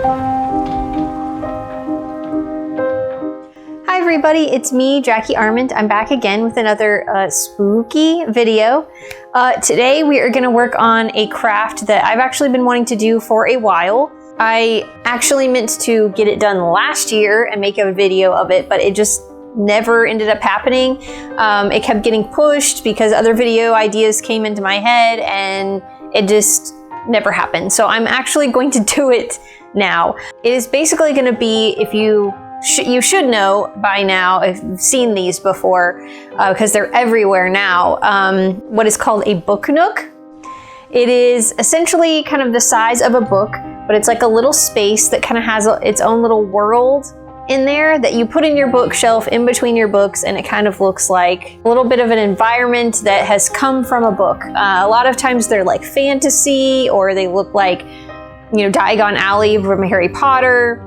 Hi everybody, it's me, Jackie Armand. I'm back again with another spooky video. Today we are going to work on a craft that I've actually been wanting to do for a while. I actually meant to get it done last year and make a video of it, but it just never ended up happening. It kept getting pushed because other video ideas came into my head and it just never happened. So I'm actually going to do it now. It is basically going to be, if you should know by now if you've seen these before, because they're everywhere now, what is called a book nook. It is essentially kind of the size of a book, but it's like a little space that kind of has its own little world in there that you put in your bookshelf in between your books, and it kind of looks like a little bit of an environment that has come from a book. A lot of times they're like fantasy, or they look like, you know, Diagon Alley from Harry Potter.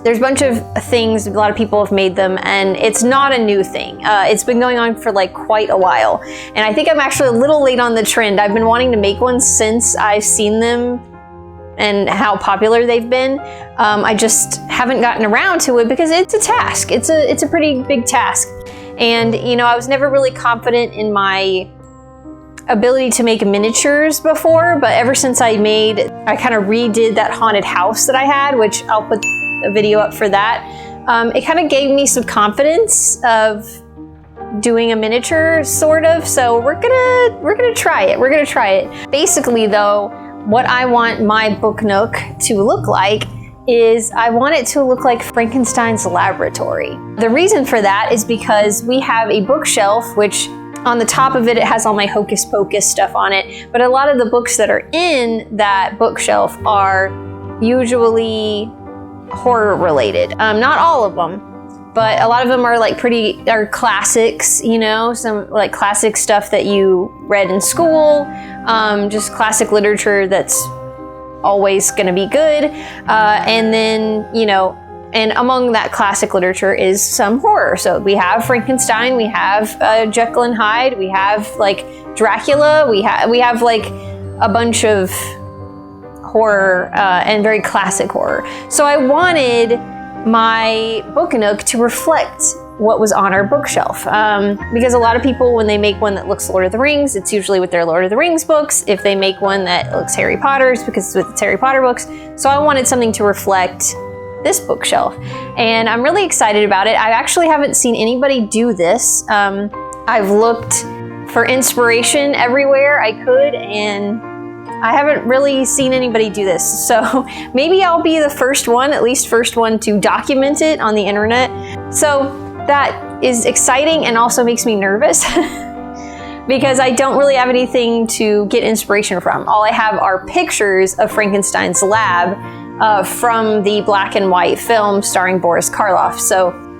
There's a bunch of things, a lot of people have made them, and it's not a new thing. It's been going on for like quite a while. And I think I'm actually a little late on the trend. I've been wanting to make one since I've seen them and how popular they've been. I just haven't gotten around to it because it's a task. It's a pretty big task. And you know, I was never really confident in my ability to make miniatures before, but ever since I kind of redid that haunted house that I had, which I'll put a video up for that. It kind of gave me some confidence of doing a miniature, sort of. So we're gonna try it. We're gonna try it. Basically, though, what I want my book nook to look like is I want it to look like Frankenstein's laboratory. The reason for that is because we have a bookshelf, which on the top of it, it has all my hocus pocus stuff on it. But a lot of the books that are in that bookshelf are usually horror related. Not all of them, but a lot of them are like are classics, you know, some like classic stuff that you read in school, just classic literature that's always going to be good. And then, you know, and among that classic literature is some horror. So we have Frankenstein, we have Jekyll and Hyde, we have like Dracula, we have like a bunch of horror and very classic horror. So I wanted my book nook to reflect what was on our bookshelf, because a lot of people, when they make one that looks Lord of the Rings, it's usually with their Lord of the Rings books. If they make one that looks Harry Potter, it's because it's with its Harry Potter books. So I wanted something to reflect this bookshelf, and I'm really excited about it. I actually haven't seen anybody do this. I've looked for inspiration everywhere I could, and I haven't really seen anybody do this. So maybe I'll be the first one, at least first one to document it on the internet. So that is exciting and also makes me nervous because I don't really have anything to get inspiration from. All I have are pictures of Frankenstein's lab from the black and white film starring Boris Karloff.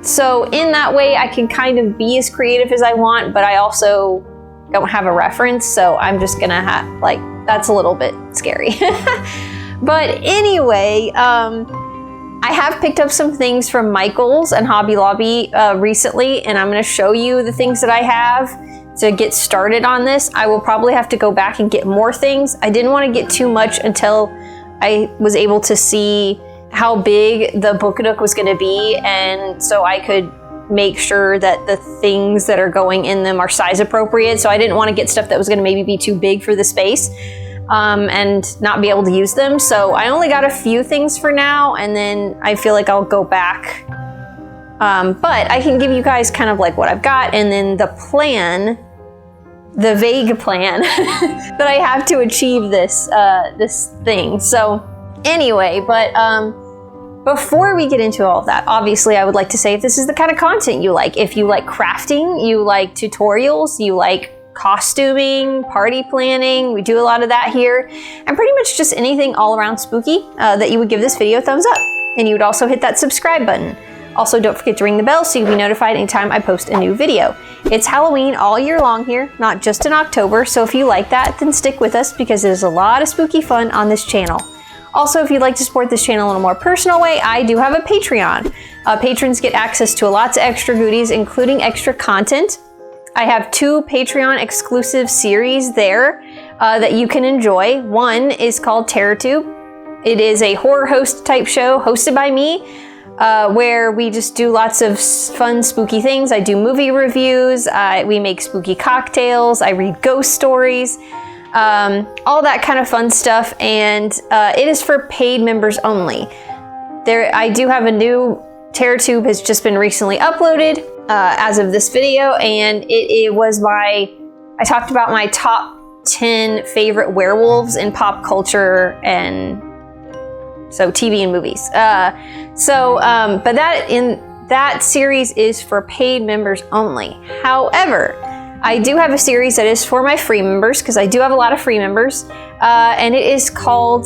So in that way, I can kind of be as creative as I want, but I also don't have a reference. So I'm just gonna that's a little bit scary. But anyway, I have picked up some things from Michael's and Hobby Lobby recently, and I'm going to show you the things that I have to get started on this. I will probably have to go back and get more things. I didn't want to get too much until I was able to see how big the book nook was going to be, and so I could make sure that the things that are going in them are size appropriate. So I didn't want to get stuff that was going to maybe be too big for the space and not be able to use them. So I only got a few things for now, and then I feel like I'll go back. But I can give you guys kind of like what I've got, and then the plan, the vague plan that I have to achieve this thing. So anyway, but before we get into all of that, obviously I would like to say, if this is the kind of content you like, if you like crafting, you like tutorials, you like costuming, party planning, we do a lot of that here, and pretty much just anything all around spooky, that you would give this video a thumbs up. And you would also hit that subscribe button. Also, don't forget to ring the bell so you'll be notified anytime I post a new video. It's Halloween all year long here, not just in October, so if you like that, then stick with us because there's a lot of spooky fun on this channel. Also, if you'd like to support this channel in a more personal way, I do have a Patreon. Patrons get access to lots of extra goodies, including extra content. I have 2 Patreon exclusive series there that you can enjoy. One is called TerrorTube, It is a horror host type show hosted by me, where we just do lots of fun, spooky things. I do movie reviews, we make spooky cocktails, I read ghost stories, all that kind of fun stuff, and it is for paid members only. I do have a new TerraTube has just been recently uploaded as of this video, and it was I talked about my top 10 favorite werewolves in pop culture, and so TV and movies. But that series is for paid members only. However, I do have a series that is for my free members, because I do have a lot of free members, and it is called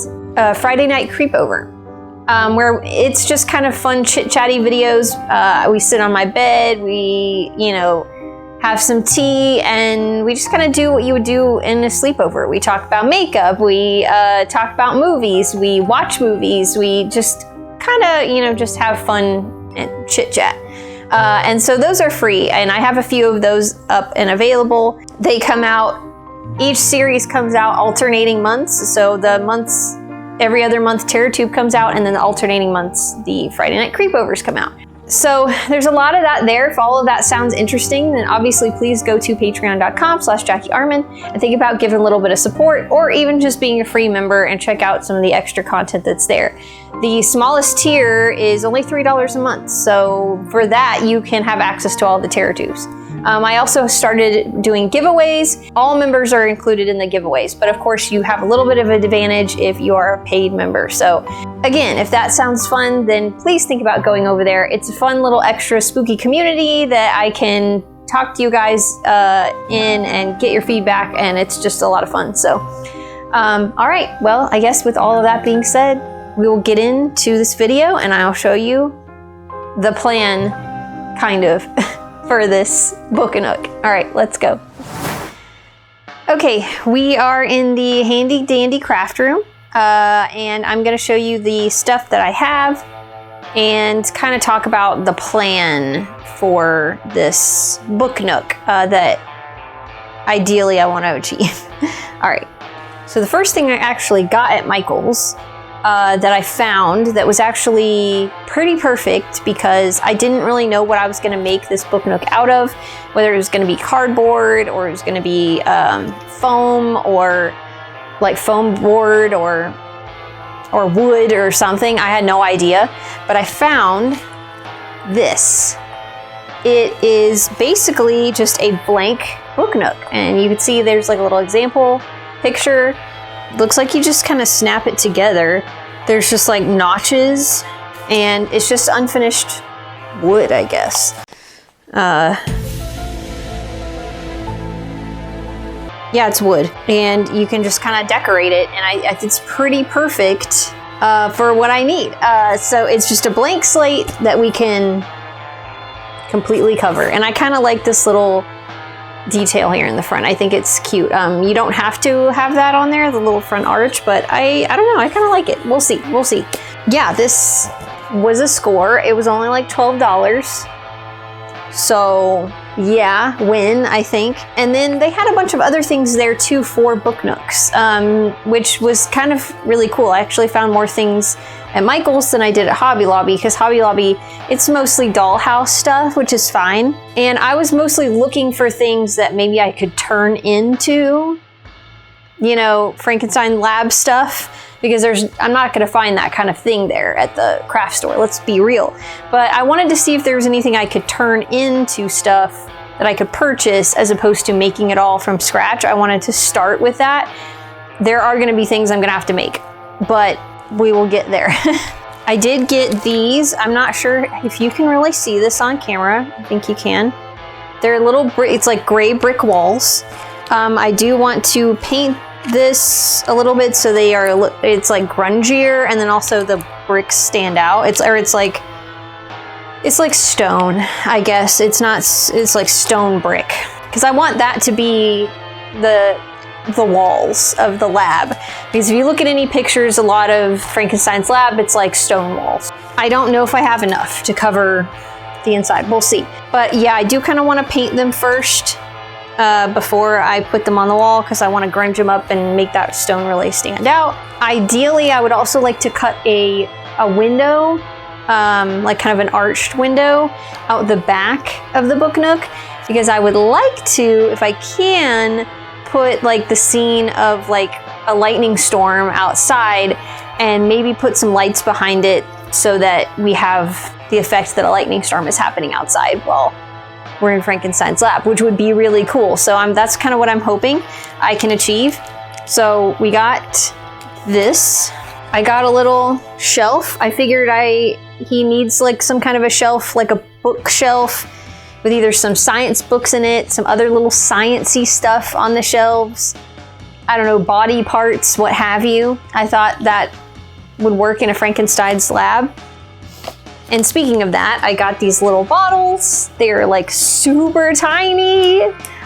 Friday Night Creepover, where it's just kind of fun chit-chatty videos. We sit on my bed, we, have some tea, and we just kind of do what you would do in a sleepover. We talk about makeup, we talk about movies, we watch movies, we just kind of, just have fun and chit chat. And so those are free, and I have a few of those up and available. They come out, each series comes out alternating months. So the months, every other month TerraTube comes out, and then the alternating months, the Friday Night Creepovers come out. So there's a lot of that there. If all of that sounds interesting, then obviously please go to patreon.com/JackieArmond and think about giving a little bit of support, or even just being a free member and check out some of the extra content that's there. The smallest tier is only $3 a month. So for that, you can have access to all the TerraTubes. I also started doing giveaways. All members are included in the giveaways, but of course you have a little bit of an advantage if you are a paid member. So again, if that sounds fun, then please think about going over there. It's a fun little extra spooky community that I can talk to you guys in and get your feedback, and it's just a lot of fun. So, all right, well, I guess with all of that being said, we will get into this video and I'll show you the plan, kind of, for this book Nook. All right, let's go. Okay, we are in the handy dandy craft room, and I'm gonna show you the stuff that I have and kind of talk about the plan for this book Nook that ideally I want to achieve. All right, so the first thing I actually got at Michael's that I found that was actually pretty perfect, because I didn't really know what I was going to make this book Nook out of, whether it was going to be cardboard or it was going to be foam, or like foam board, or wood or something. I had no idea, but I found this. It is basically just a blank book Nook, and you can see there's like a little example picture. Looks like you just kind of snap it together. There's just like notches, and it's just unfinished wood, I guess. Yeah, it's wood, and you can just kind of decorate it, and it's pretty perfect for what I need. So it's just a blank slate that we can completely cover, and I kind of like this little detail here in the front. I think it's cute. You don't have to have that on there, the little front arch, but I don't know, I kind of like it. We'll see. Yeah, this was a score. It was only like $12. So yeah, win, I think. And then they had a bunch of other things there too for book Nooks, which was kind of really cool. I actually found more things at Michael's than I did at Hobby Lobby, because Hobby Lobby, it's mostly dollhouse stuff, which is fine. And I was mostly looking for things that maybe I could turn into, Frankenstein lab stuff, because I'm not going to find that kind of thing there at the craft store, let's be real. But I wanted to see if there was anything I could turn into stuff that I could purchase, as opposed to making it all from scratch. I wanted to start with that. There are going to be things I'm going to have to make, but we will get there. I did get these. I'm not sure if you can really see this on camera. I think you can. They're little, it's like gray brick walls. I do want to paint this a little bit so it's like grungier, and then also the bricks stand out. It's like stone, I guess. It's like stone brick, because I want that to be the walls of the lab, because if you look at any pictures, a lot of Frankenstein's lab, it's like stone walls. I don't know if I have enough to cover the inside. We'll see. But yeah, I do kind of want to paint them first, before I put them on the wall because I want to grunge them up and make that stone really stand out. Ideally, I would also like to cut a window, like kind of an arched window out the back of the book nook, because I would like to, if I can, put like the scene of like a lightning storm outside and maybe put some lights behind it so that we have the effect that a lightning storm is happening outside while we're in Frankenstein's lab, which would be really cool. So that's kind of what I'm hoping I can achieve. So we got this. I got a little shelf. I figured he needs like some kind of a shelf, like a bookshelf with either some science books in it, some other little science-y stuff on the shelves. I don't know, body parts, what have you. I thought that would work in a Frankenstein's lab. And speaking of that, I got these little bottles. They're like super tiny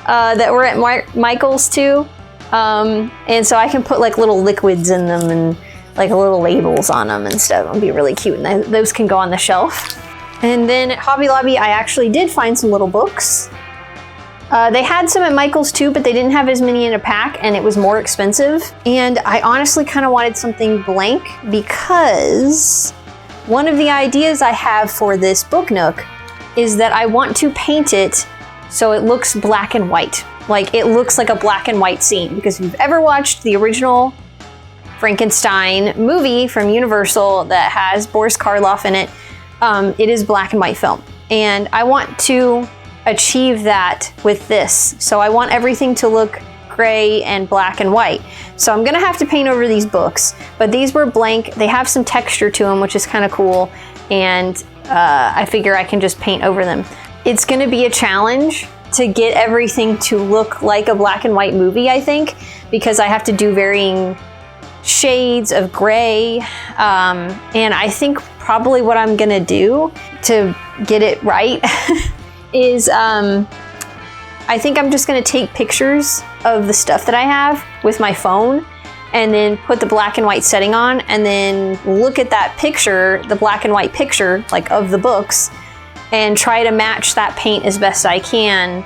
that were at Michael's too. And so I can put like little liquids in them and like little labels on them and stuff. It'll be really cute. And those can go on the shelf. And then at Hobby Lobby, I actually did find some little books. They had some at Michael's too, but they didn't have as many in a pack and it was more expensive. And I honestly kind of wanted something blank because one of the ideas I have for this book nook is that I want to paint it so it looks black and white. Like it looks like a black and white scene, because if you've ever watched the original Frankenstein movie from Universal that has Boris Karloff in it, it is black and white film. And I want to achieve that with this. So I want everything to look gray and black and white. So I'm gonna have to paint over these books, but these were blank. They have some texture to them, which is kind of cool. And I figure I can just paint over them. It's gonna be a challenge to get everything to look like a black and white movie, I think, because I have to do varying shades of gray. And I think probably what I'm gonna do to get it right is I think I'm just gonna take pictures of the stuff that I have with my phone and then put the black and white setting on and then look at that picture, the black and white picture, like of the books, and try to match that paint as best I can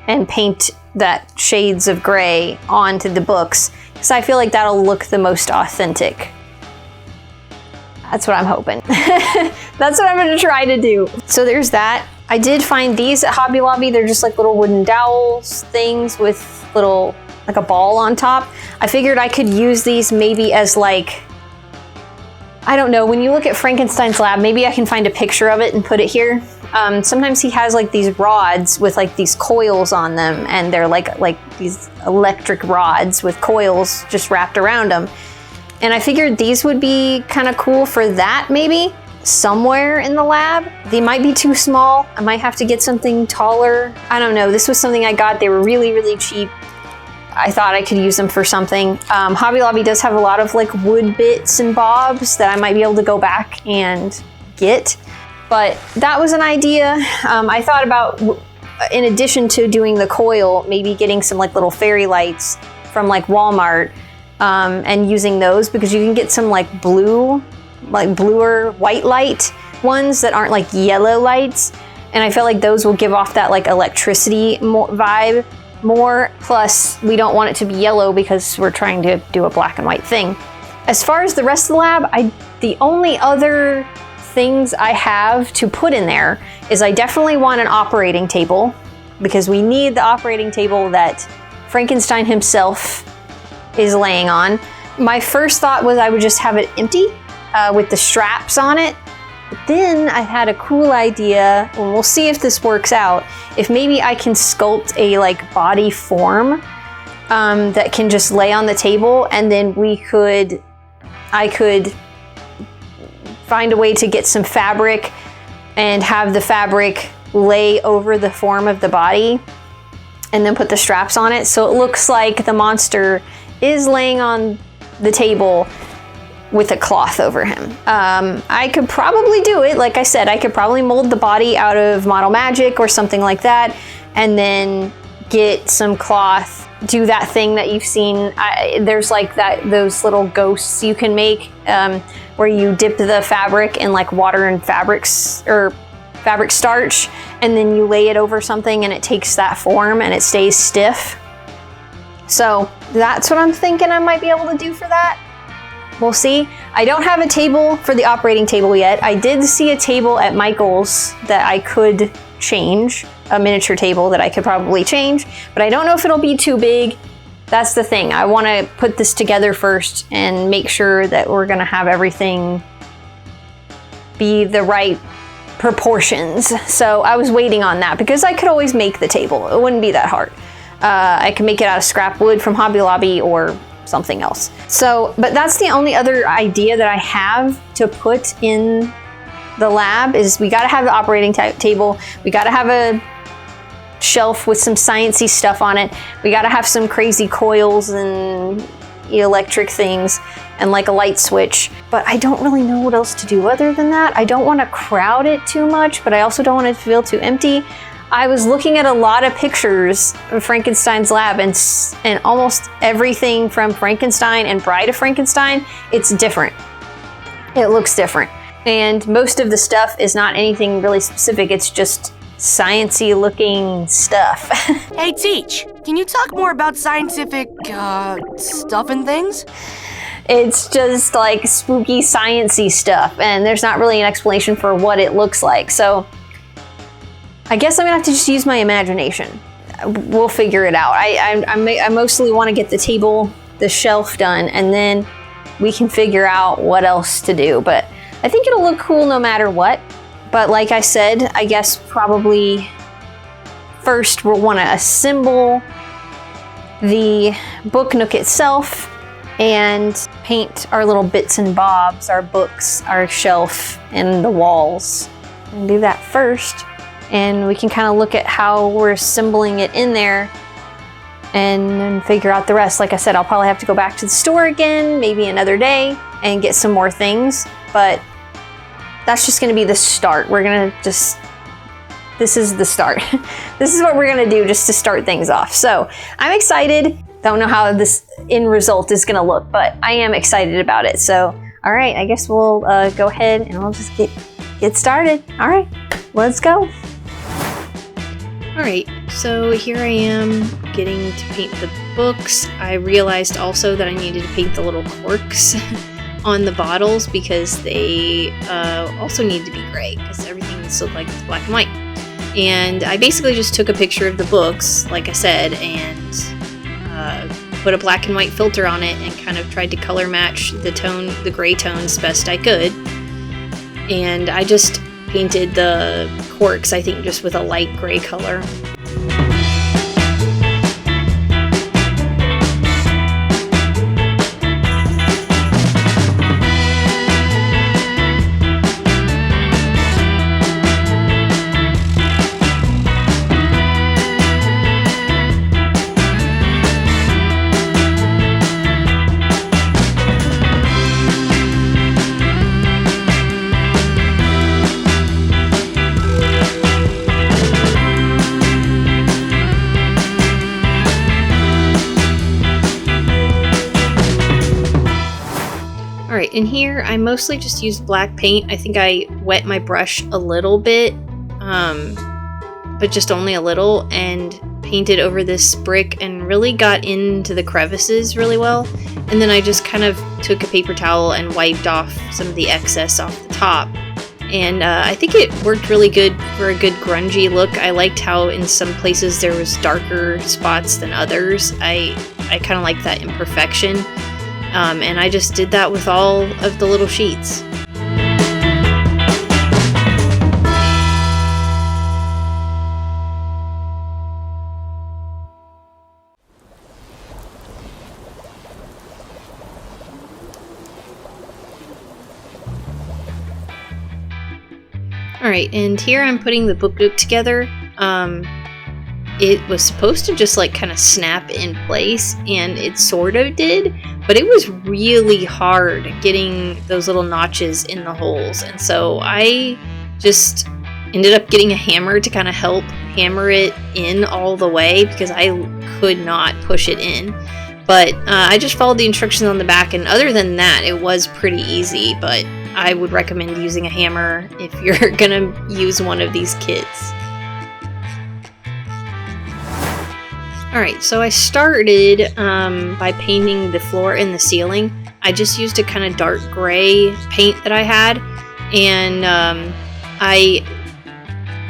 and paint that shades of gray onto the books, because I feel like that'll look the most authentic. That's what I'm hoping. That's what I'm gonna try to do. So there's that. I did find these at Hobby Lobby. They're just like little wooden dowels things with little, like a ball on top. I figured I could use these maybe as like, I don't know, when you look at Frankenstein's lab, maybe I can find a picture of it and put it here. Sometimes he has like these rods with like these coils on them, and they're like these electric rods with coils just wrapped around them. And I figured these would be kind of cool for that maybe. Somewhere in the lab. They might be too small. I might have to get something taller. I don't know. This was something I got. They were really, really cheap. I thought I could use them for something. Hobby Lobby does have a lot of like wood bits and bobs that I might be able to go back and get. But that was an idea. I thought about, in addition to doing the coil, maybe getting some like little fairy lights from like Walmart and using those, because you can get some like bluer white light ones that aren't like yellow lights, and I feel like those will give off that like electricity vibe more. Plus we don't want it to be yellow because we're trying to do a black and white thing. As far as the rest of the lab, the only other things I have to put in there is I definitely want an operating table, because we need the operating table that Frankenstein himself is laying on. My first thought was I would just have it empty with the straps on it. But then I had a cool idea, and we'll see if this works out, if maybe I can sculpt a like body form that can just lay on the table, and then I could find a way to get some fabric and have the fabric lay over the form of the body and then put the straps on it, so it looks like the monster is laying on the table with a cloth over him. I could probably do it. Like I said, I could probably mold the body out of Model Magic or something like that, and then get some cloth, do that thing that you've seen. There's like those little ghosts you can make where you dip the fabric in like water and fabric starch, and then you lay it over something and it takes that form and it stays stiff. So that's what I'm thinking I might be able to do for that. We'll see. I don't have a table for the operating table yet. I did see a table at Michael's that I could change, a miniature table that I could probably change, but I don't know if it'll be too big. That's the thing. I want to put this together first and make sure that we're going to have everything be the right proportions. So I was waiting on that because I could always make the table. It wouldn't be that hard. I can make it out of scrap wood from Hobby Lobby or something else. So, but that's the only other idea that I have to put in the lab is we got to have the operating table. We got to have a shelf with some sciencey stuff on it. We got to have some crazy coils and electric things and like a light switch. But I don't really know what else to do other than that. I don't want to crowd it too much, but I also don't want it to feel too empty. I was looking at a lot of pictures of Frankenstein's lab, and almost everything from Frankenstein and Bride of Frankenstein, it's different. It looks different. And most of the stuff is not anything really specific. It's just sciencey looking stuff. Hey Teach, can you talk more about scientific, stuff and things? It's just like spooky sciencey stuff, and there's not really an explanation for what it looks like. So I guess I'm gonna have to just use my imagination. We'll figure it out. I mostly want to get the table, the shelf done, and then we can figure out what else to do. But I think it'll look cool no matter what. But like I said, I guess probably first we'll want to assemble the book nook itself and paint our little bits and bobs, our books, our shelf, and the walls. And do that first. And we can kind of look at how we're assembling it in there and then figure out the rest. Like I said, I'll probably have to go back to the store again, maybe another day, and get some more things. But that's just going to be the start. We're going to just, this is the start. This is what we're going to do just to start things off. So I'm excited. Don't know how this end result is going to look, but I am excited about it. So, all right, I guess we'll go ahead and we'll just get started. All right, let's go. Alright, so here I am getting to paint the books. I realized also that I needed to paint the little corks on the bottles because they also need to be gray because everything needs to look like black and white. And I basically just took a picture of the books, like I said, and put a black and white filter on it and kind of tried to color match the gray tones best I could. And I just painted the corks, I think, just with a light gray color. Alright, in here I mostly just used black paint. I think I wet my brush a little bit, but just only a little, and painted over this brick and really got into the crevices really well. And then I just kind of took a paper towel and wiped off some of the excess off the top. And I think it worked really good for a good grungy look. I liked how in some places there was darker spots than others. I kind of like that imperfection. And I just did that with all of the little sheets. Alright, and here I'm putting the book nook together. It was supposed to just like kind of snap in place, and it sort of did, but it was really hard getting those little notches in the holes. And so I just ended up getting a hammer to kind of help hammer it in all the way because I could not push it in. But I just followed the instructions on the back, and other than that, it was pretty easy. But I would recommend using a hammer if you're gonna use one of these kits. Alright, so I started by painting the floor and the ceiling. I just used a kind of dark gray paint that I had, and I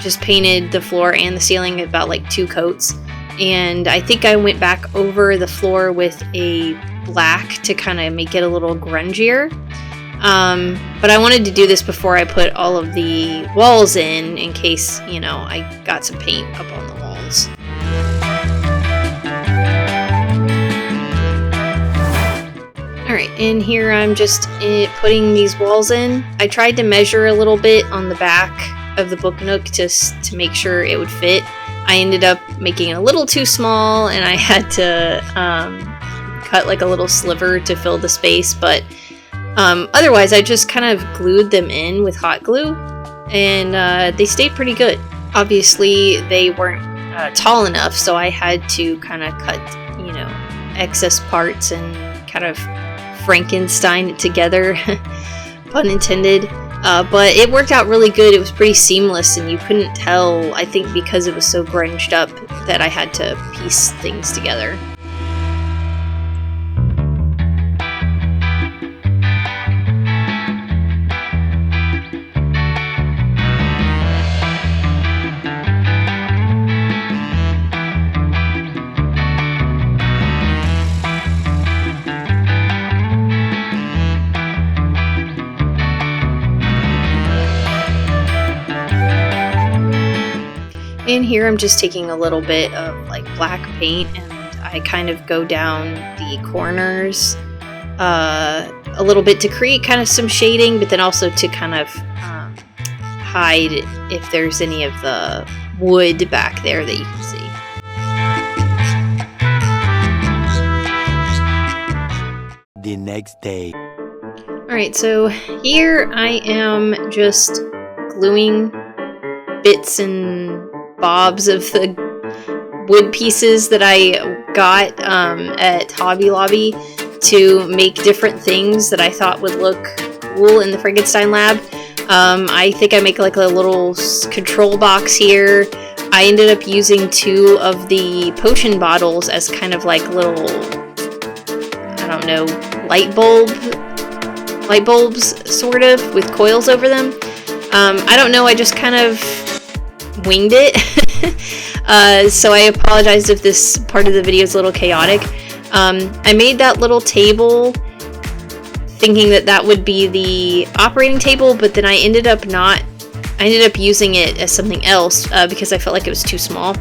just painted the floor and the ceiling about like 2 coats. And I think I went back over the floor with a black to kind of make it a little grungier. But I wanted to do this before I put all of the walls in case, you know, I got some paint up on the walls. Alright, and here I'm just putting these walls in. I tried to measure a little bit on the back of the book Nook just to make sure it would fit. I ended up making it a little too small, and I had to cut like a little sliver to fill the space, but otherwise I just kind of glued them in with hot glue, and they stayed pretty good. Obviously they weren't tall enough, so I had to kind of cut, you know, excess parts and kind of Frankenstein it together, pun intended. But it worked out really good. It was pretty seamless, and you couldn't tell, I think because it was so grunged up, that I had to piece things together. And here I'm just taking a little bit of like black paint, and I kind of go down the corners a little bit to create kind of some shading, but then also to kind of hide if there's any of the wood back there that you can see. The next day. Alright, so here I am just gluing bits and bobs of the wood pieces that I got at Hobby Lobby to make different things that I thought would look cool in the Frankenstein lab. I think I make like a little control box here. I ended up using 2 of the potion bottles as kind of like little, I don't know, light bulbs sort of, with coils over them. I don't know, I just kind of winged it. So I apologize if this part of the video is a little chaotic. I made that little table thinking that that would be the operating table, but then I ended up using it as something else because I felt like it was too small.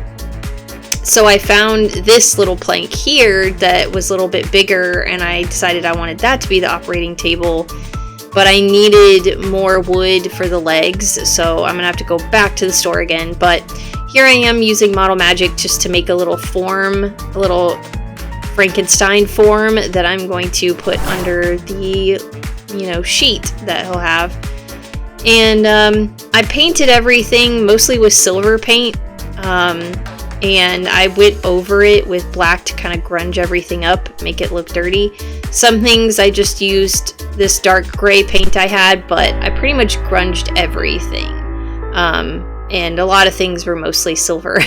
So I found this little plank here that was a little bit bigger, and I decided I wanted that to be the operating table. But I needed more wood for the legs, so I'm gonna have to go back to the store again. But here I am using Model Magic just to make a little form, a little Frankenstein form that I'm going to put under the, you know, sheet that he'll have. And I painted everything mostly with silver paint, and I went over it with black to kind of grunge everything up, make it look dirty. Some things I just used this dark gray paint I had, but I pretty much grunged everything. And a lot of things were mostly silver.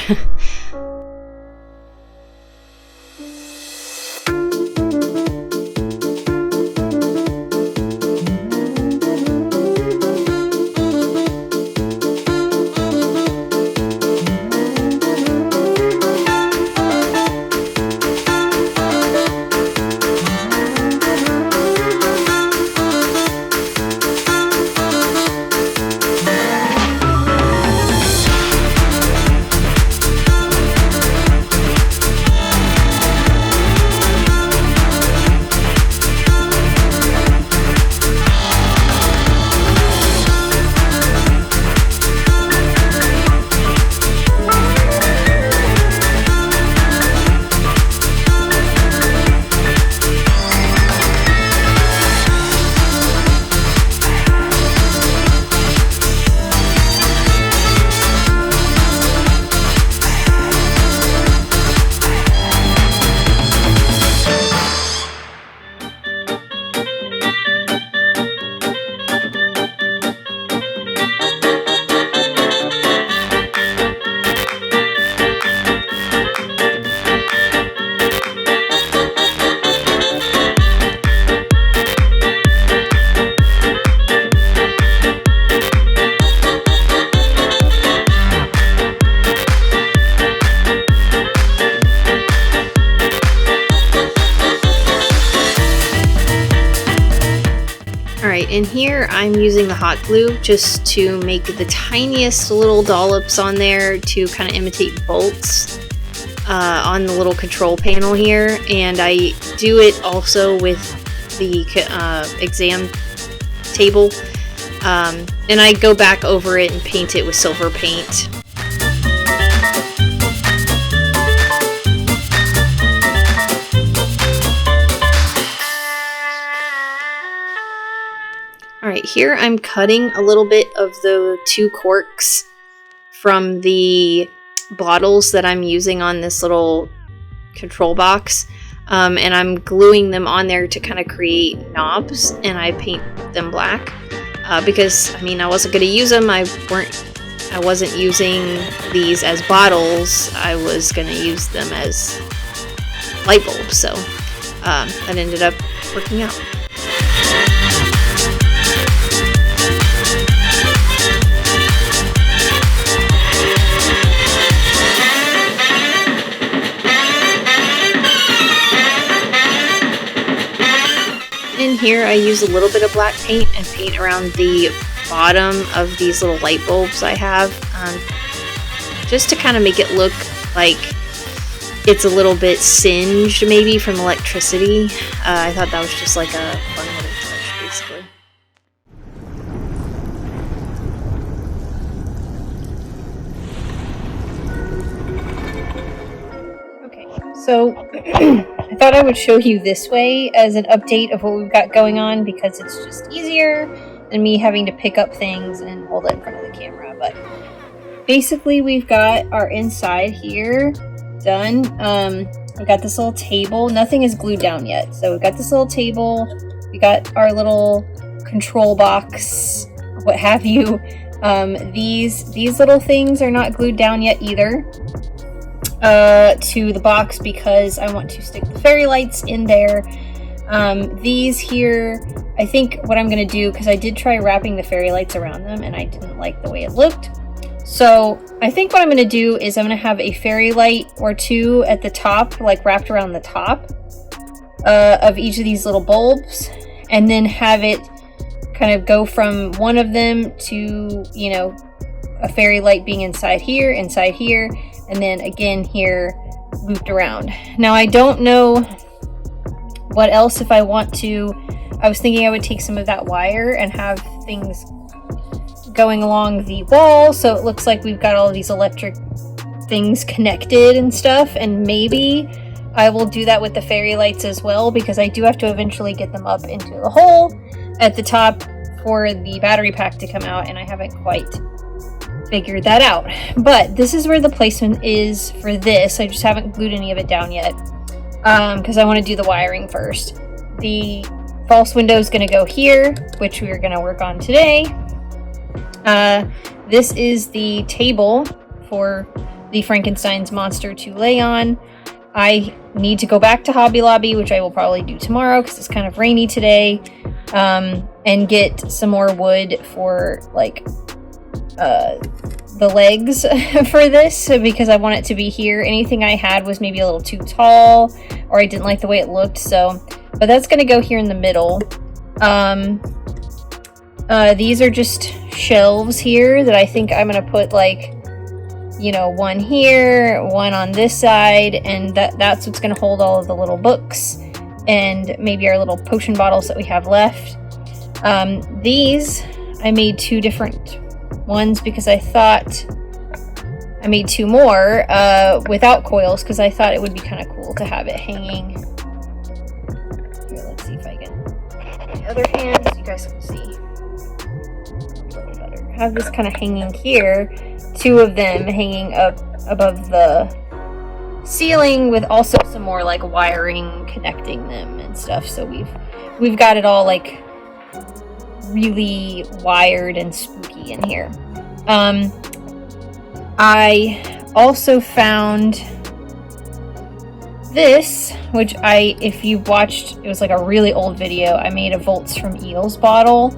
Alright, in here I'm using the hot glue just to make the tiniest little dollops on there to kind of imitate bolts on the little control panel here, and I do it also with the exam table, and I go back over it and paint it with silver paint. Alright, here I'm cutting a little bit of the 2 corks from the bottles that I'm using on this little control box, and I'm gluing them on there to kind of create knobs, and I paint them black because, I mean, I wasn't going to use them. I wasn't using these as bottles. I was going to use them as light bulbs, so that ended up working out. In here I use a little bit of black paint and paint around the bottom of these little light bulbs I have, just to kind of make it look like it's a little bit singed maybe from electricity. I thought that was just like a fun little touch, basically. Okay, so I thought I would show you this way as an update of what we've got going on, because it's just easier than me having to pick up things and hold it in front of the camera. But basically we've got our inside here done. We've got this little table. Nothing is glued down yet. So we've got this little table. We got our little control box, what have you. These little things are not glued down yet either. To the box, because I want to stick the fairy lights in there. These here, I think what I'm going to do, because I did try wrapping the fairy lights around them and I didn't like the way it looked. So I think what I'm going to do is I'm going to have a fairy light or 2 at the top, like wrapped around the top of each of these little bulbs, and then have it kind of go from one of them to, you know, a fairy light being inside here, and then again here looped around. Now I don't know what else if I want to. I was thinking I would take some of that wire and have things going along the wall so it looks like we've got all of these electric things connected and stuff, and maybe I will do that with the fairy lights as well, because I do have to eventually get them up into the hole at the top for the battery pack to come out, and I haven't quite figured that out. But this is where the placement is for this. I just haven't glued any of it down yet because I want to do the wiring first. The false window is going to go here, which we are going to work on today. This is the table for the Frankenstein's monster to lay on. I need to go back to Hobby Lobby, which I will probably do tomorrow because it's kind of rainy today, and get some more wood for like the legs for this, because I want it to be here. Anything I had was maybe a little too tall, or I didn't like the way it looked, so, but that's going to go here in the middle. These are just shelves here that I think I'm going to put, like, you know, one here, one on this side, and that's what's going to hold all of the little books and maybe our little potion bottles that we have left. These, I made 2 different ones because I thought I made 2 more without coils, because I thought it would be kind of cool to have it hanging. Here, let's see if I can the other hand so you guys can see a little better. Have this kind of hanging here, 2 of them hanging up above the ceiling with also some more like wiring connecting them and stuff. So we've got it all like really wired and spooky in here. I also found this, which if you watched, it was like a really old video. I made a Volts from Eels bottle,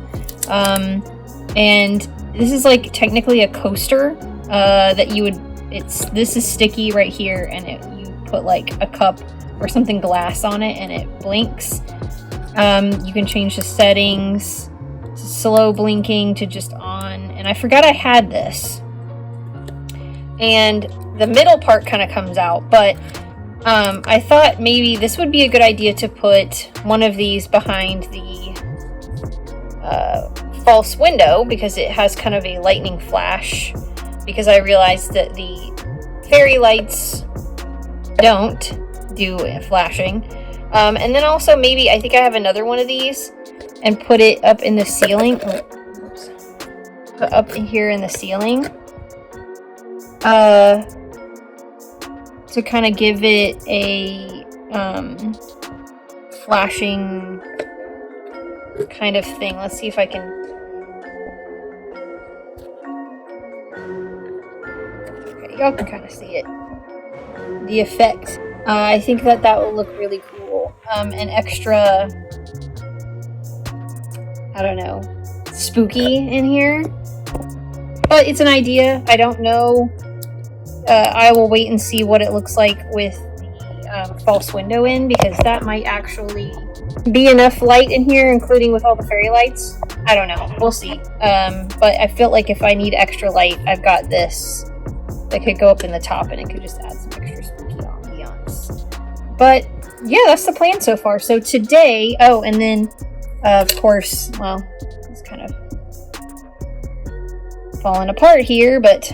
and this is like technically a coaster that you would. This is sticky right here, and you put like a cup or something glass on it, and it blinks. You can change the settings. slow blinking to just on, and I forgot I had this. And the middle part kind of comes out, but I thought maybe this would be a good idea to put one of these behind the false window, because it has kind of a lightning flash, because I realized that the fairy lights don't do flashing. And then also maybe, I think I have another one of these, and put it up in the ceiling. Put up here in the ceiling. To kind of give it a flashing kind of thing. Let's see if I can. Okay, y'all can kind of see it. The effect. I think that will look really cool. An extra, I don't know, spooky in here. But it's an idea. I don't know. I will wait and see what it looks like with the false window in, because that might actually be enough light in here, including with all the fairy lights. I don't know. We'll see. But I feel like if I need extra light, I've got this that could go up in the top, and it could just add some extra spooky ambiance. But yeah, that's the plan so far. So today, oh, and then of course, well, it's kind of falling apart here, but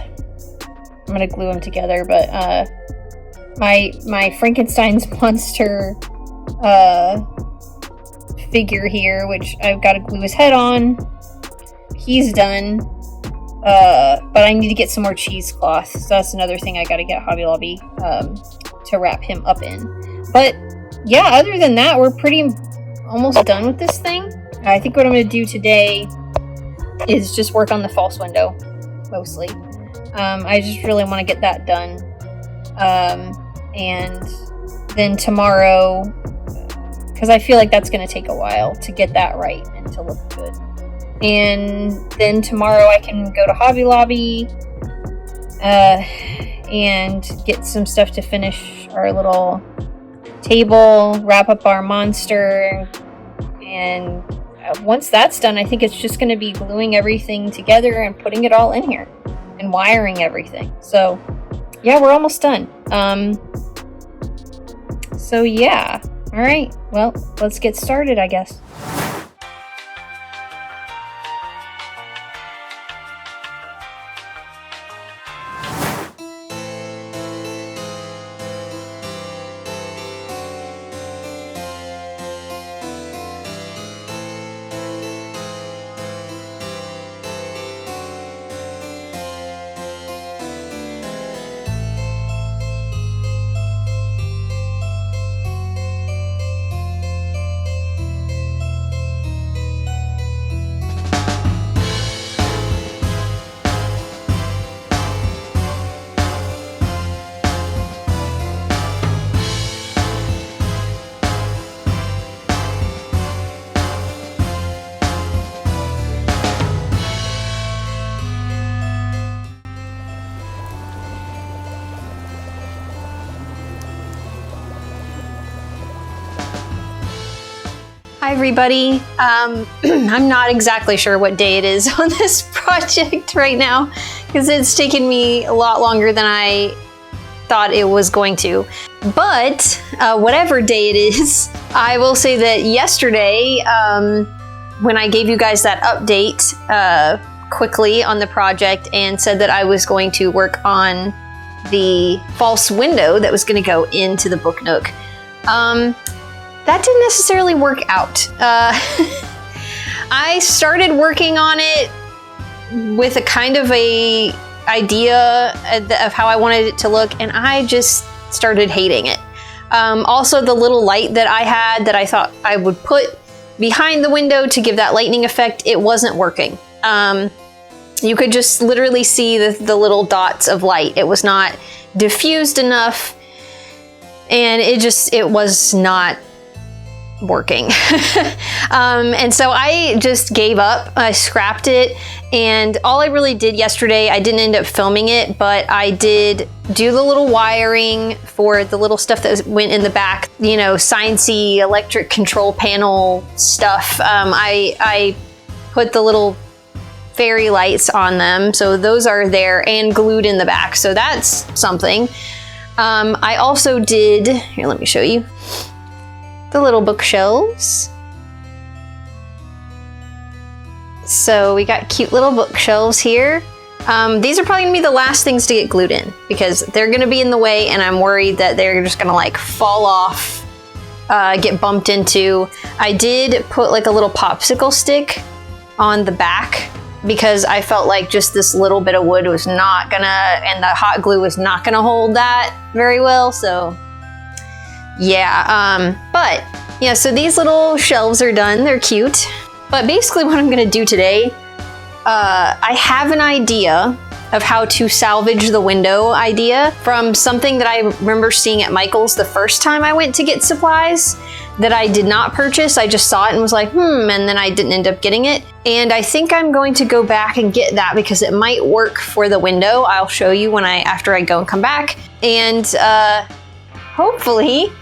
I'm gonna glue them together. But my Frankenstein's monster figure here, which I've got to glue his head on, he's done. But I need to get some more cheesecloth, so that's another thing I got to get Hobby Lobby to wrap him up in. But yeah, other than that, we're pretty almost done with this thing. I think what I'm going to do today is just work on the false window, mostly. I just really want to get that done. And then tomorrow, because I feel like that's going to take a while to get that right and to look good. And then tomorrow I can go to Hobby Lobby and get some stuff to finish our little table, wrap up our monster, and once that's done, I think it's just going to be gluing everything together and putting it all in here and wiring everything. So yeah, we're almost done. So yeah, all right, well, let's get started, I guess. Hi everybody. I'm not exactly sure what day it is on this project right now, because it's taken me a lot longer than I thought it was going to. But whatever day it is, I will say that yesterday, when I gave you guys that update quickly on the project and said that I was going to work on the false window that was going to go into the book Nook, that didn't necessarily work out. I started working on it with a kind of a idea of how I wanted it to look, and I just started hating it. Also, the little light that I had that I thought I would put behind the window to give that lightning effect, it wasn't working. You could just literally see the little dots of light. It was not diffused enough, and it was not working. And so I just gave up. I scrapped it, and all I really did yesterday, I didn't end up filming it, but I did do the little wiring for the little stuff that went in the back, you know, sciencey electric control panel stuff. I put the little fairy lights on them. So those are there and glued in the back. So that's something. I also did, here, let me show you, the little bookshelves. So we got cute little bookshelves here. These are probably gonna be the last things to get glued in because they're gonna be in the way and I'm worried that they're just gonna like fall off, get bumped into. I did put like a little popsicle stick on the back because I felt like just this little bit of wood was not gonna, and the hot glue was not gonna hold that very well, so yeah. But yeah, so these little shelves are done, they're cute. But basically what I'm gonna do today, I have an idea of how to salvage the window idea from something that I remember seeing at Michael's the first time I went to get supplies that I did not purchase. I just saw it and was like, and then I didn't end up getting it. And I think I'm going to go back and get that because it might work for the window. I'll show you when after I go and come back. And hopefully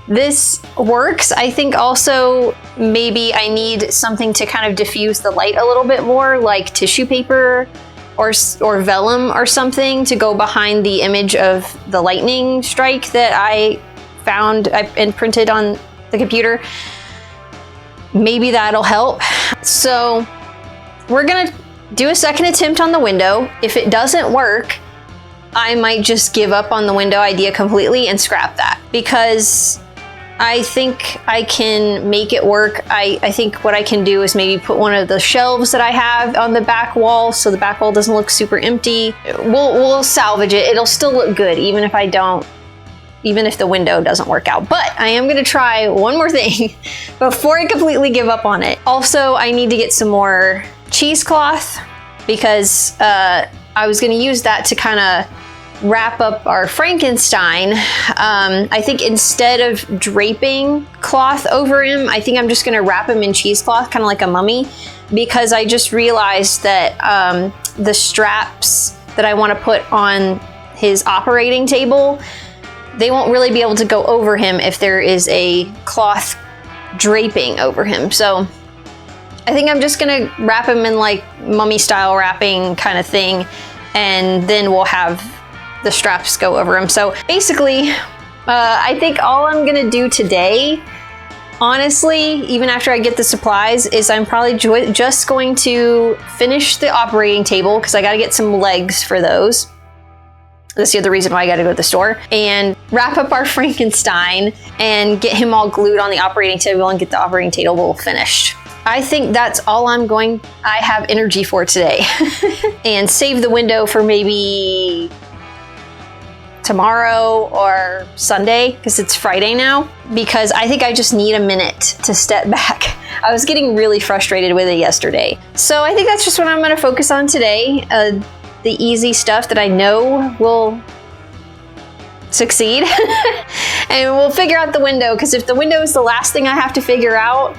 this works. I think also maybe I need something to kind of diffuse the light a little bit more, like tissue paper or vellum or something to go behind the image of the lightning strike that I found and printed on the computer. Maybe that'll help. So we're gonna do a second attempt on the window. If it doesn't work, I might just give up on the window idea completely and scrap that because I think I can make it work. I think what I can do is maybe put one of the shelves that I have on the back wall so the back wall doesn't look super empty. We'll salvage it. It'll still look good even if the window doesn't work out. But I am gonna try one more thing before I completely give up on it. Also, I need to get some more cheesecloth because I was gonna use that to kind of wrap up our Frankenstein. I think instead of draping cloth over him, I think I'm just gonna wrap him in cheesecloth, kind of like a mummy, because I just realized that the straps that I wanna put on his operating table, they won't really be able to go over him if there is a cloth draping over him. So I think I'm just gonna wrap him in like mummy style wrapping kind of thing, and then we'll have the straps go over him. So basically, I think all I'm gonna do today, honestly, even after I get the supplies, is I'm probably just going to finish the operating table because I gotta get some legs for those. That's the other reason why I gotta go to the store. And wrap up our Frankenstein and get him all glued on the operating table and get the operating table finished. I think that's all I have energy for today. And save the window for maybe tomorrow or Sunday, because it's Friday now, because I think I just need a minute to step back. I was getting really frustrated with it yesterday. So I think that's just what I'm gonna focus on today. The easy stuff that I know will succeed. And we'll figure out the window, because if the window is the last thing I have to figure out,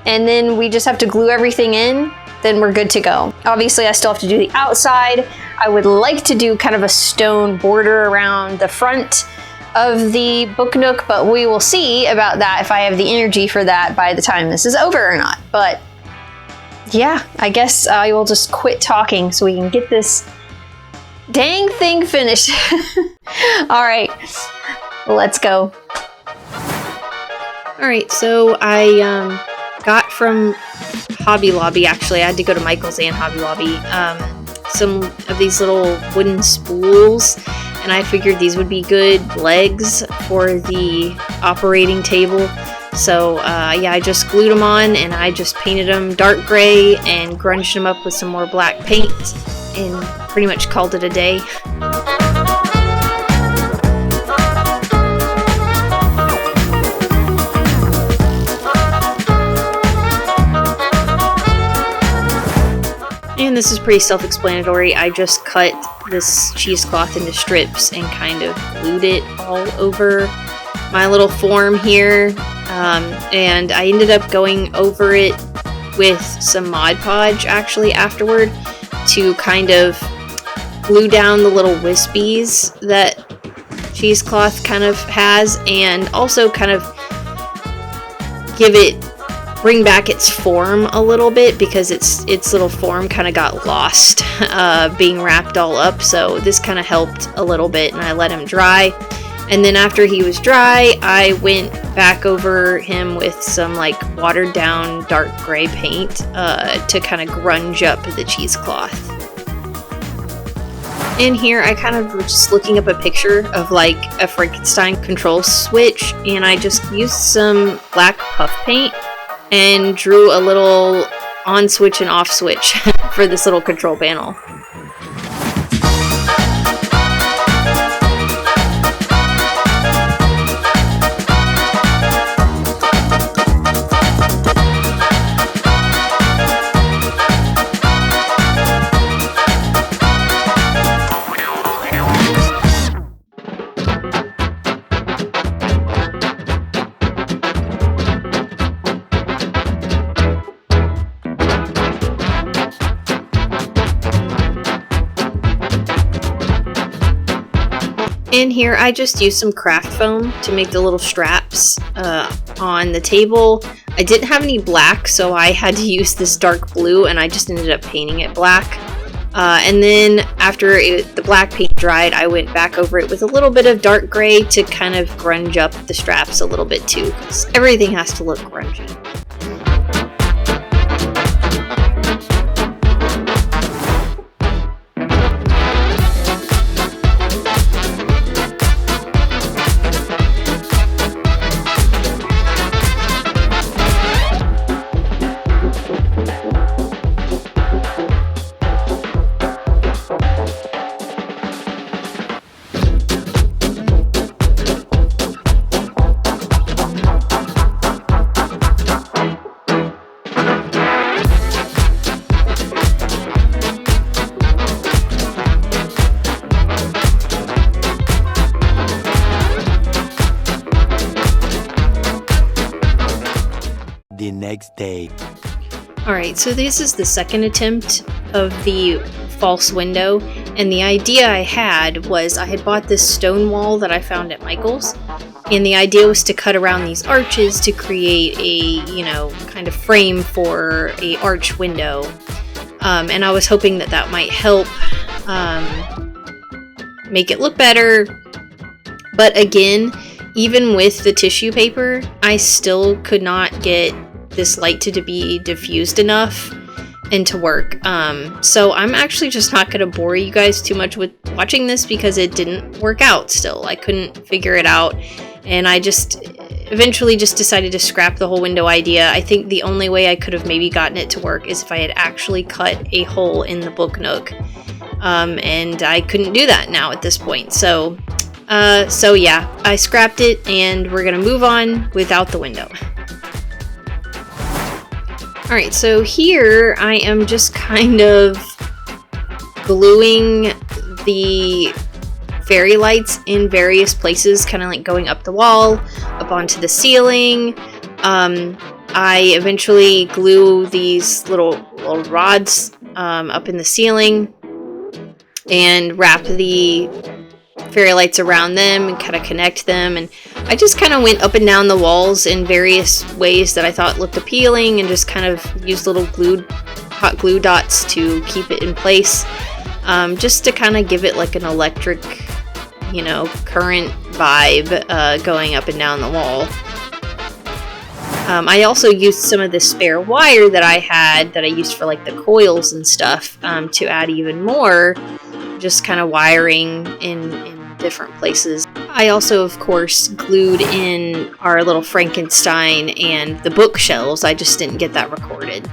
and then we just have to glue everything in, then we're good to go. Obviously, I still have to do the outside. I would like to do kind of a stone border around the front of the book nook, but we will see about that if I have the energy for that by the time this is over or not. But yeah, I guess I will just quit talking so we can get this dang thing finished. All right, let's go. All right, so I got from Hobby Lobby, actually. I had to go to Michael's and Hobby Lobby, some of these little wooden spools, and I figured these would be good legs for the operating table. So yeah, I just glued them on and I just painted them dark gray and grunged them up with some more black paint and pretty much called it a day. And this is pretty self-explanatory. I just cut this cheesecloth into strips and kind of glued it all over my little form here. And I ended up going over it with some Mod Podge actually afterward to kind of glue down the little wispies that cheesecloth kind of has, and also kind of give it bring back its form a little bit, because its little form kind of got lost being wrapped all up. So this kind of helped a little bit, and I let him dry. And then after he was dry, I went back over him with some like watered down dark gray paint to kind of grunge up the cheesecloth. In here, I kind of was just looking up a picture of like a Frankenstein control switch, and I just used some black puff paint and drew a little on switch and off switch for this little control panel. In here, I just used some craft foam to make the little straps on the table. I didn't have any black, so I had to use this dark blue, and I just ended up painting it black. And then after the black paint dried, I went back over it with a little bit of dark gray to kind of grunge up the straps a little bit too, because everything has to look grungy. The next day. Alright, so this is the second attempt of the false window, and the idea I had was I had bought this stone wall that I found at Michael's, and the idea was to cut around these arches to create a, you know, kind of frame for a arch window, and I was hoping that that might help make it look better. But again, even with the tissue paper, I still could not get this light to be diffused enough and to work. So I'm actually just not going to bore you guys too much with watching this, because it didn't work out still. I couldn't figure it out, and I just eventually just decided to scrap the whole window idea. I think the only way I could have maybe gotten it to work is if I had actually cut a hole in the book nook. And I couldn't do that now at this point. So yeah, I scrapped it, and we're gonna move on without the window. Alright, so here I am just kind of gluing the fairy lights in various places, kind of like going up the wall, up onto the ceiling. I eventually glue these little rods up in the ceiling and wrap the fairy lights around them and kind of connect them, and I just kind of went up and down the walls in various ways that I thought looked appealing, and just kind of used little hot glue dots to keep it in place, just to kind of give it like an electric, you know, current vibe going up and down the wall. I also used some of the spare wire that I had that I used for like the coils and stuff to add even more, just kind of wiring in different places. I also, of course, glued in our little Frankenstein and the bookshelves. I just didn't get that recorded.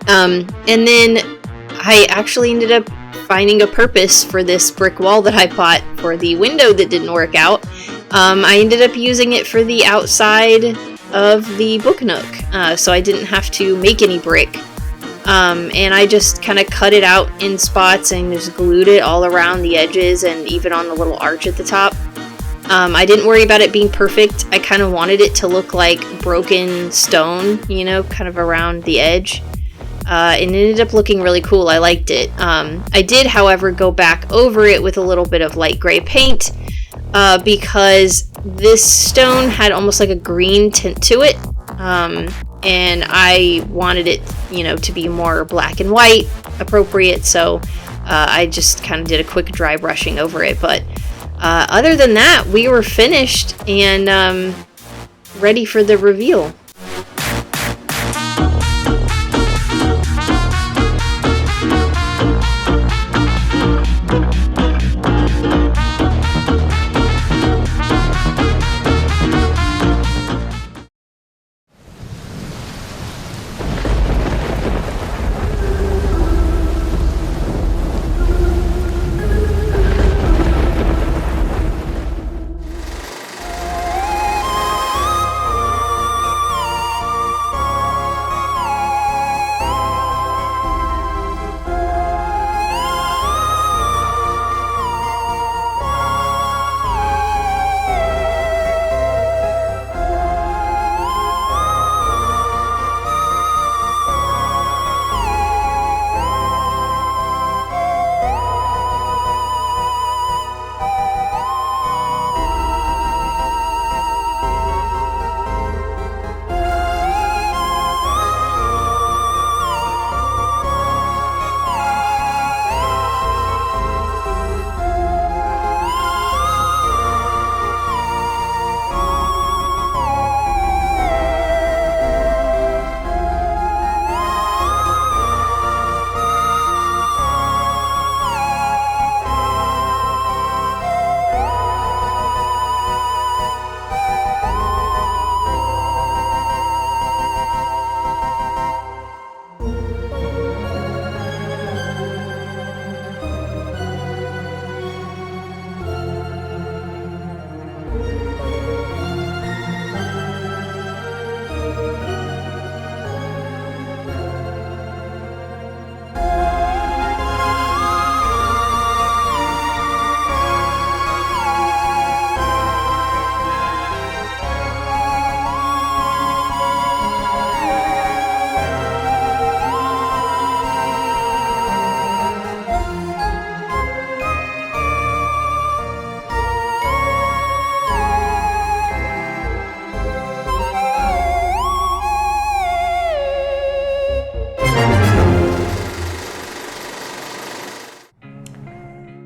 And then I actually ended up finding a purpose for this brick wall that I bought for the window that didn't work out. I ended up using it for the outside of the book nook, so I didn't have to make any brick. And I just kind of cut it out in spots and just glued it all around the edges and even on the little arch at the top. I didn't worry about it being perfect. I kind of wanted it to look like broken stone, you know, kind of around the edge. And it ended up looking really cool. I liked it. I did, however, go back over it with a little bit of light gray paint because this stone had almost like a green tint to it. and I wanted it, you know, to be more black and white appropriate, so I just kind of did a quick dry brushing over it. But other than that, we were finished and ready for the reveal.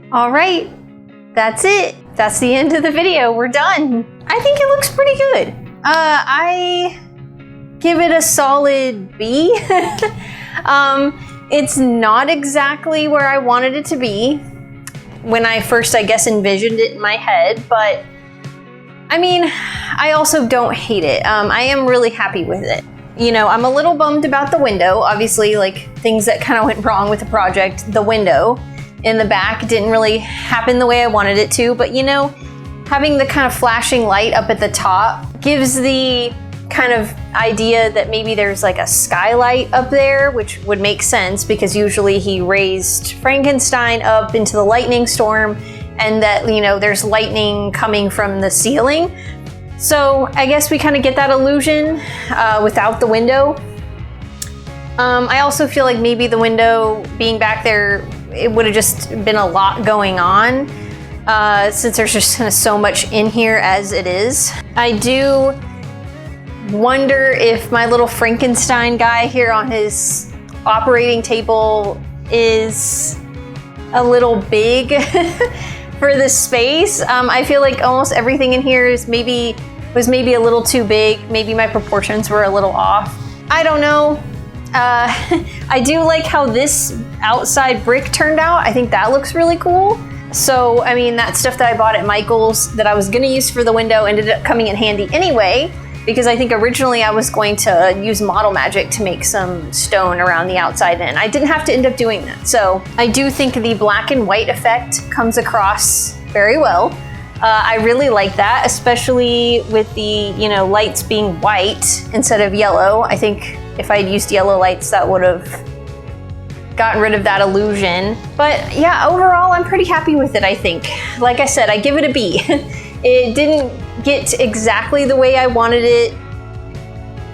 All right, that's it. That's the end of the video. We're done. I think it looks pretty good. I give it a solid B. It's not exactly where I wanted it to be when I first, I guess, envisioned it in my head, but I mean, I also don't hate it. I am really happy with it. You know, I'm a little bummed about the window. Obviously, like, things that kind of went wrong with the project. The window in the back didn't really happen the way I wanted it to, but you know, having the kind of flashing light up at the top gives the kind of idea that maybe there's like a skylight up there, which would make sense because usually he raised Frankenstein up into the lightning storm, and that, you know, there's lightning coming from the ceiling. So I guess we kind of get that illusion without the window. I also feel like maybe the window being back there, it would have just been a lot going on since there's just kind of so much in here as it is. I do wonder if my little Frankenstein guy here on his operating table is a little big for this space. I feel like almost everything in here was maybe a little too big. Maybe my proportions were a little off. I don't know. I do like how this outside brick turned out. I think that looks really cool. So, I mean, that stuff that I bought at Michael's that I was gonna use for the window ended up coming in handy anyway, because I think originally I was going to use Model Magic to make some stone around the outside, and I didn't have to end up doing that. So I do think the black and white effect comes across very well. I really like that, especially with the, you know, lights being white instead of yellow. I think if I'd used yellow lights, that would have gotten rid of that illusion. But yeah, overall, I'm pretty happy with it, I think. Like I said, I give it a B. It didn't get exactly the way I wanted it,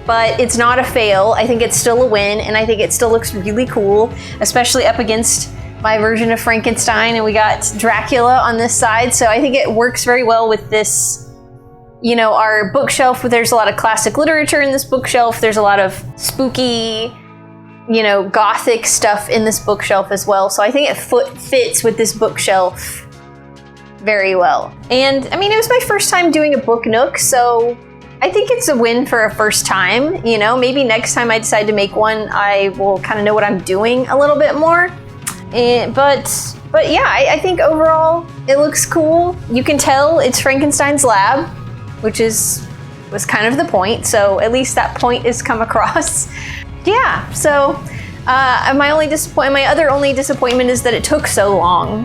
but it's not a fail. I think it's still a win, and I think it still looks really cool, especially up against my version of Frankenstein, and we got Dracula on this side, so I think it works very well with this, you know, our bookshelf, there's a lot of classic literature in this bookshelf. There's a lot of spooky, you know, gothic stuff in this bookshelf as well. So I think it fits with this bookshelf very well. And I mean, it was my first time doing a book nook, so I think it's a win for a first time. You know, maybe next time I decide to make one, I will kind of know what I'm doing a little bit more. But yeah, I think overall it looks cool. You can tell it's Frankenstein's lab, which was kind of the point. So at least that point is come across. Yeah. So my other only disappointment is that it took so long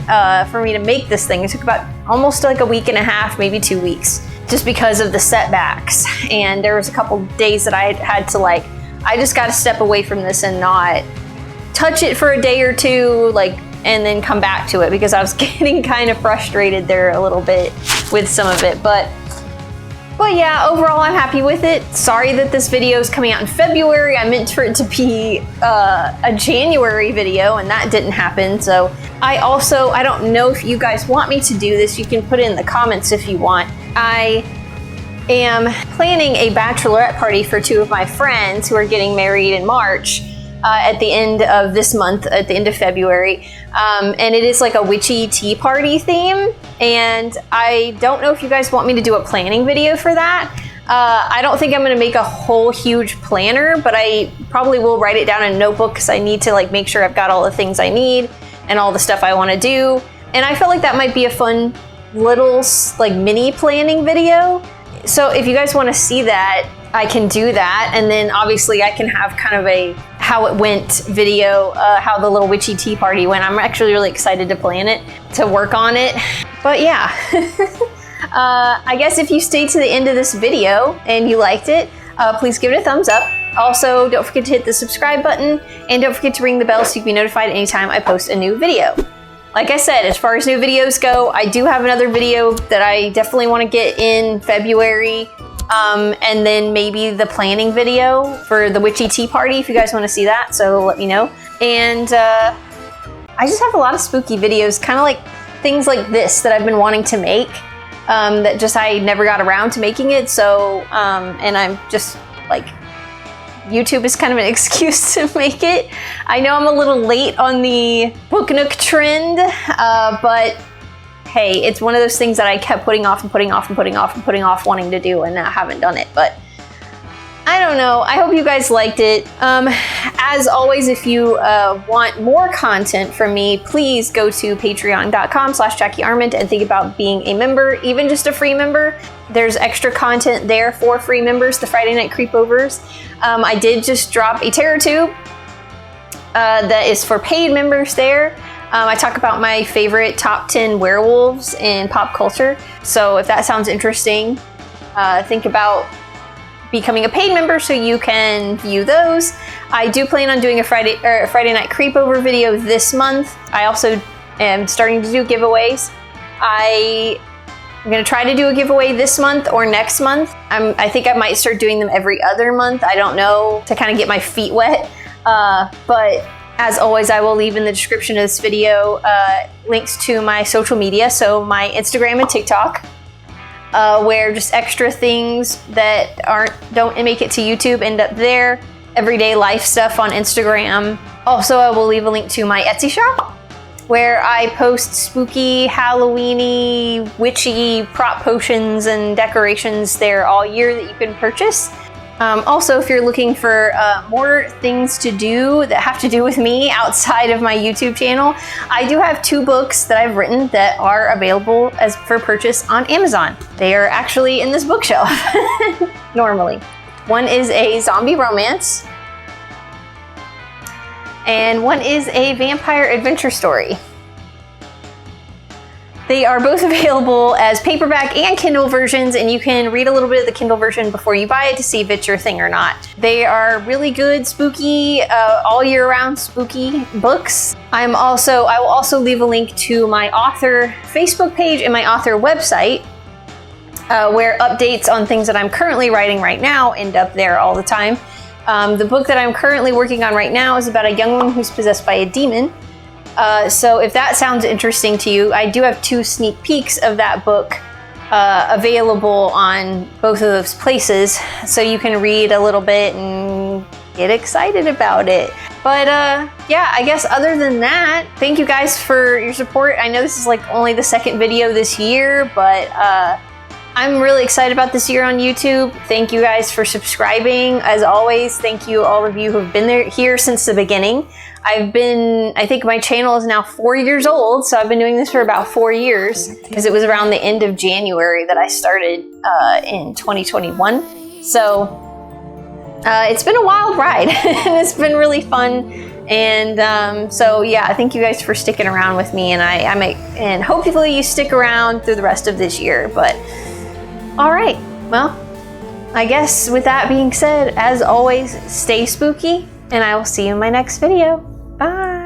for me to make this thing. It took about almost like a week and a half, maybe 2 weeks, just because of the setbacks. And there was a couple days that I had to I just got to step away from this and not touch it for a day or two, and then come back to it, because I was getting kind of frustrated there a little bit with some of it. But yeah, overall I'm happy with it. Sorry that this video is coming out in February. I meant for it to be a January video, and that didn't happen. So I don't know if you guys want me to do this. You can put it in the comments if you want. I am planning a bachelorette party for 2 of my friends who are getting married in March. At the end of this month, at the end of February. And it is like a witchy tea party theme. And I don't know if you guys want me to do a planning video for that. I don't think I'm gonna make a whole huge planner, but I probably will write it down in a notebook, because I need to make sure I've got all the things I need and all the stuff I wanna do. And I felt like that might be a fun little mini planning video. So if you guys wanna see that, I can do that. And then obviously I can have kind of a how it went video, how the little witchy tea party went. I'm actually really excited to plan it, to work on it. But yeah, I guess if you stayed to the end of this video and you liked it, please give it a thumbs up. Also, don't forget to hit the subscribe button, and don't forget to ring the bell so you can be notified anytime I post a new video. Like I said, as far as new videos go, I do have another video that I definitely want to get in February. And then maybe the planning video for the witchy tea party, if you guys want to see that, so let me know. And I just have a lot of spooky videos, kind of like things like this that I've been wanting to make, that just I never got around to making it. So, and I'm just YouTube is kind of an excuse to make it. I know I'm a little late on the book nook trend, but hey, it's one of those things that I kept putting off wanting to do, and I haven't done it. But I don't know. I hope you guys liked it. As always, if you want more content from me, please go to patreon.com/JackieArment and think about being a member, even just a free member. There's extra content there for free members, the Friday Night Creepovers. I did just drop a Terror Tube that is for paid members there. I talk about my favorite top 10 werewolves in pop culture. So if that sounds interesting, think about becoming a paid member so you can view those. I do plan on doing a Friday Night Creepover video this month. I also am starting to do giveaways. I'm gonna try to do a giveaway this month or next month. I think I might start doing them every other month. I don't know, to kind of get my feet wet. But as always, I will leave in the description of this video links to my social media, so my Instagram and TikTok, where just extra things that don't make it to YouTube end up there. Everyday life stuff on Instagram. Also, I will leave a link to my Etsy shop, where I post spooky, Halloween-y, witchy prop potions and decorations there all year that you can purchase. Also, if you're looking for more things to do that have to do with me outside of my YouTube channel, I do have 2 books that I've written that are available for purchase on Amazon. They are actually in this bookshelf, normally. One is a zombie romance, and one is a vampire adventure story. They are both available as paperback and Kindle versions, and you can read a little bit of the Kindle version before you buy it to see if it's your thing or not. They are really good, spooky, all year round spooky books. I will also leave a link to my author Facebook page and my author website, where updates on things that I'm currently writing right now end up there all the time. The book that I'm currently working on right now is about a young woman who's possessed by a demon. So if that sounds interesting to you, I do have 2 sneak peeks of that book available on both of those places, so you can read a little bit and get excited about it. But yeah, I guess other than that, thank you guys for your support. I know this is like only the second video this year, but I'm really excited about this year on YouTube. Thank you guys for subscribing. As always, thank you all of you who have been here since the beginning. I think my channel is now 4 years old, so I've been doing this for about 4 years, because it was around the end of January that I started in 2021. So it's been a wild ride, and it's been really fun. And so yeah, thank you guys for sticking around with me, and and hopefully you stick around through the rest of this year. But all right, well, I guess with that being said, as always, stay spooky, and I will see you in my next video. Bye.